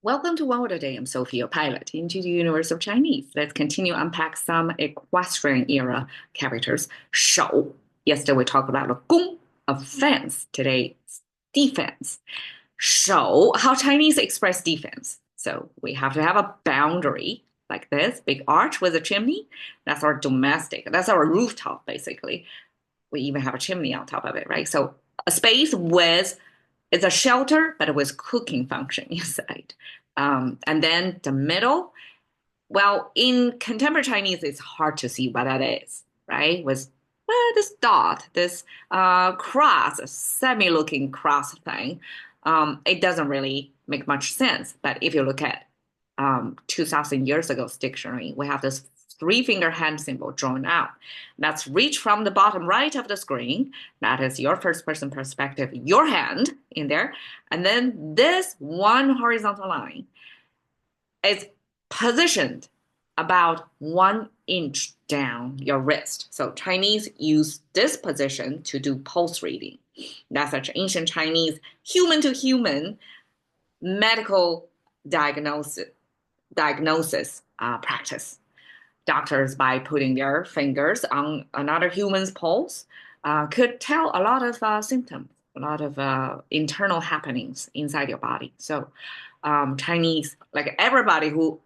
Welcome to OWAD Today. I'm Sophie, your pilot into the universe of Chinese. Let's continue to unpack some equestrian era characters. 守. Yesterday we talked about 攻, offense. Today, defense. 守, how Chinese express defense. So we have to have a boundary like this, big arch with a chimney. That's our domestic. That's our rooftop, basically. We even have a chimney on top of it, right? So a space with it's a shelter, but with cooking function inside. And then the middle, well, in contemporary Chinese, it's hard to see what that is, right? With this dot, this cross, semi-looking cross thing, it doesn't really make much sense. But if you look at 2,000 years ago's dictionary, we have this three-finger hand symbol drawn out. That's reach from the bottom right of the screen. That is your first-person perspective, your hand in there. And then this one horizontal line is positioned about 1 inch down your wrist. So Chinese use this position to do pulse reading. That's such ancient Chinese human-to-human medical diagnosis practice. Doctors, by putting their fingers on another human's pulse, could tell a lot of symptoms, a lot of internal happenings inside your body. So Chinese, like everybody who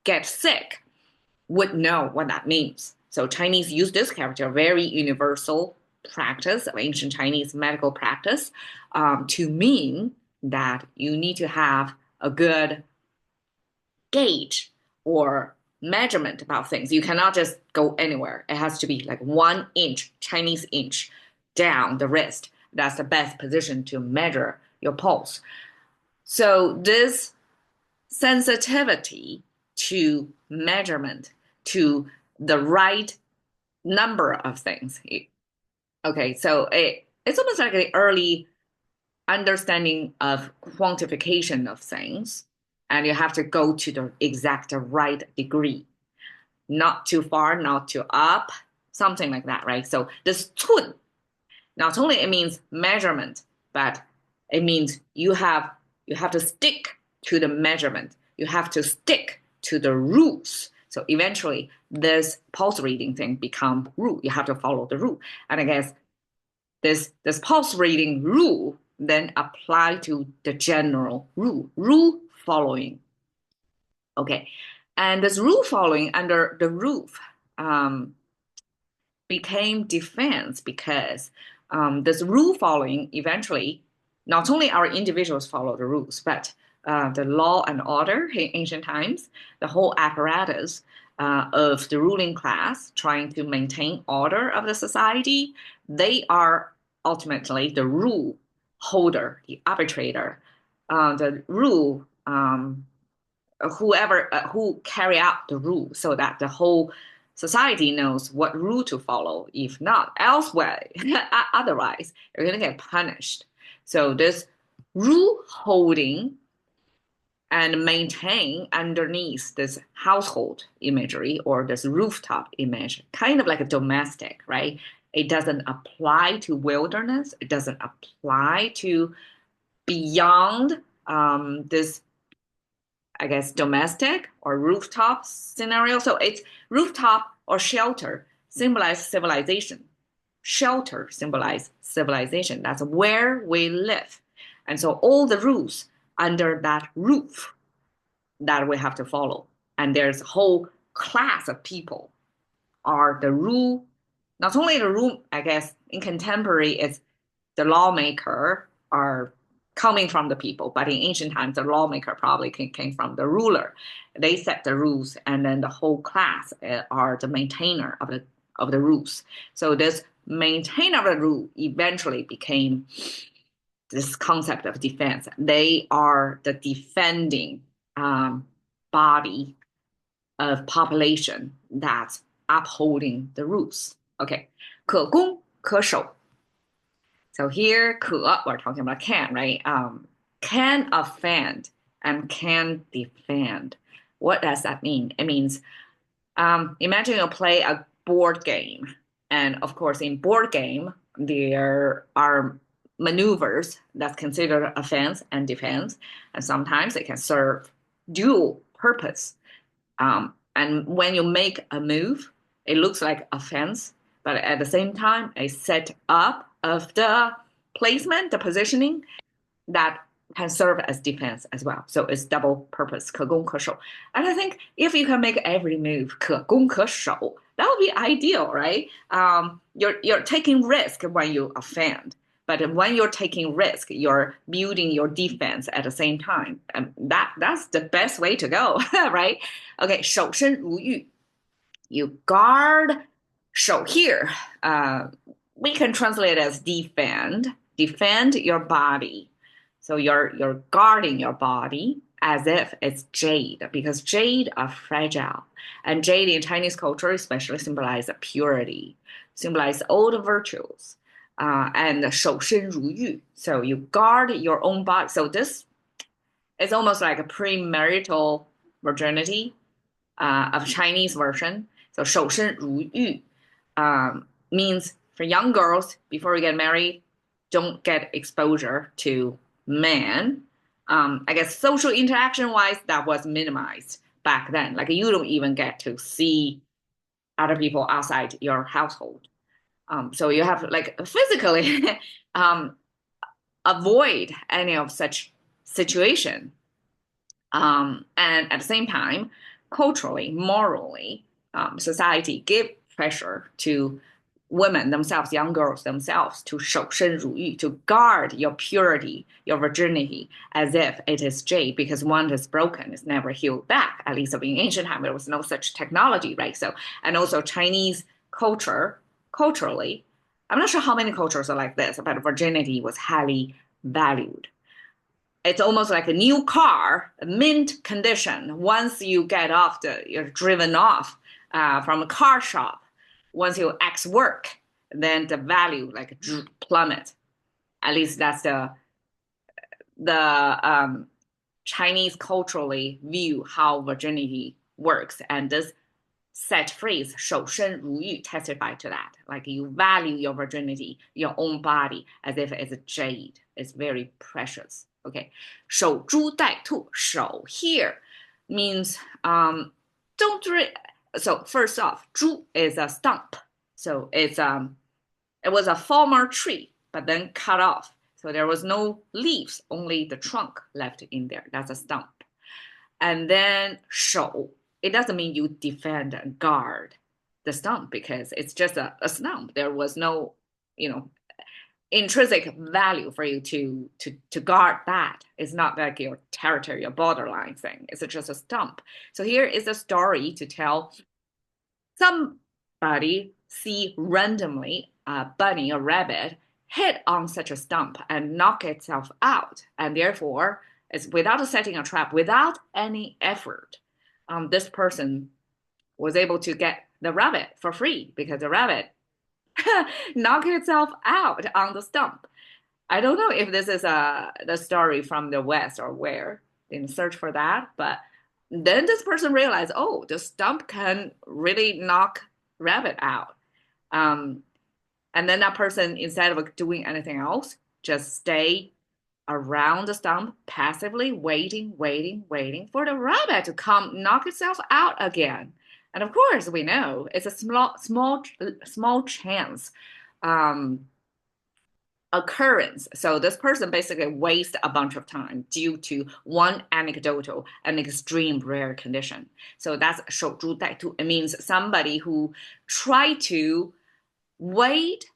gets sick, would know what that means. So Chinese use this character, very universal practice of ancient Chinese medical practice, to mean that you need to have a good gauge or measurement about things. You cannot just go anywhere. It has to be like 1 inch, Chinese inch, down the wrist. That's the best position to measure your pulse. So this sensitivity to measurement, to the right number of things. Okay, so it's almost like an early understanding of quantification of things. And you have to go to the exact right degree. Not too far, not too up, something like that, right? So this 寸, not only it means measurement, but it means you have to stick to the measurement. You have to stick to the rules. So eventually this pulse reading thing become rule. You have to follow the rule. And I guess this pulse reading rule then apply to the general rule following. Okay, and this rule following under the roof became defense because this rule following eventually, not only our individuals follow the rules, but the law and order in ancient times, the whole apparatus of the ruling class trying to maintain order of the society, they are ultimately the rule holder, the arbitrator, the rule whoever who carry out the rule so that the whole society knows what rule to follow. If not, elsewhere, otherwise, you're going to get punished. So this rule holding and maintain underneath this household imagery or this rooftop image, kind of like a domestic, right? It doesn't apply to wilderness. It doesn't apply to beyond this, I guess, domestic or rooftop scenario. So it's rooftop or shelter symbolize civilization. Shelter symbolize civilization. That's where we live. And so all the rules under that roof that we have to follow. And there's a whole class of people are the rule, not only the rule, I guess, in contemporary, it's the lawmaker are coming from the people, but in ancient times, the lawmaker probably came from the ruler. They set the rules, and then the whole class are the maintainer of the rules. So this maintainer of the rule eventually became this concept of defense. They are the defending body of population that's upholding the rules. Okay, 可攻可守. So here, 可, we're talking about can, right? Can offend and can defend. What does that mean? It means, imagine you play a board game. And of course, in board game, there are maneuvers that's considered offense and defense. And sometimes it can serve dual purpose. And when you make a move, it looks like a fence, but at the same time, a set up of the placement, the positioning that can serve as defense as well. So it's double purpose, 可攻可守. And I think if you can make every move 可攻可守, that would be ideal, right? You're taking risk when you offend. But when you're taking risk, you're building your defense at the same time. And that's the best way to go, right? Okay, 守身如玉. You guard 守 here. We can translate as defend. Defend your body. So you're guarding your body as if it's jade, because jade are fragile. And jade in Chinese culture especially symbolize purity, symbolize all the virtues. And 守身如玉. So you guard your own body. So this is almost like a premarital virginity of Chinese version. So 守身如玉 means for young girls, before you get married, don't get exposure to men. I guess social interaction wise, that was minimized back then. Like you don't even get to see other people outside your household. So you have like physically avoid any of such situation. And at the same time, culturally, morally, society give pressure to women themselves, young girls themselves, to 守身如玉, to guard your purity, your virginity, as if it is jade, because once it's broken, it's never healed back. At least in ancient time, there was no such technology, right? So, and also Chinese culturally, I'm not sure how many cultures are like this, but virginity was highly valued. It's almost like a new car, mint condition. Once you get off you're driven off from a car shop. Once you X work, then the value like plummet. At least that's the Chinese culturally view how virginity works, and this set phrase 守身如玉 testify to that. Like you value your virginity, your own body, as if it's a jade. It's very precious. Okay, 守株待兔. 守 here means don't. So first off, 株 is a stump. So it was a former tree, but then cut off. So there was no leaves, only the trunk left in there. That's a stump. And then 守, it doesn't mean you defend and guard the stump, because it's just a stump. There was no, intrinsic value for you to guard that. It's not like your territory, your borderline thing. It's just a stump. So here is a story to tell somebody see randomly a bunny, a rabbit, hit on such a stump and knock itself out. And therefore, it's without setting a trap, without any effort, this person was able to get the rabbit for free, because the rabbit knocked itself out on the stump. I don't know if this is the story from the West or where. Didn't search for that, but then this person realized, oh, the stump can really knock rabbit out. And then that person, instead of doing anything else, just stay around the stump, passively waiting for the rabbit to come knock itself out again. And of course, we know it's a small chance occurrence. So this person basically wastes a bunch of time due to one anecdotal, an extreme rare condition. So that's 守株待兔. It means somebody who tried to wait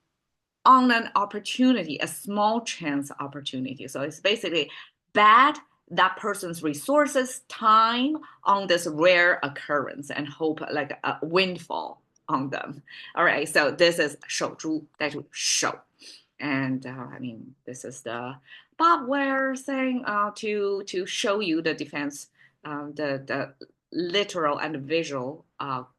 on an opportunity, a small chance opportunity. So it's basically bet that person's resources, time on this rare occurrence and hope like a windfall on them. All right, so this is 守株待兔, 守. And I mean, this is the Bob Ware thing to show you the defense, the literal and visual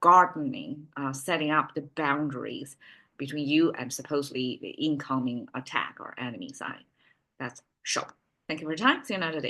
gardening, setting up the boundaries between you and supposedly the incoming attack or enemy side. That's 守. Thank you for your time. See you another day.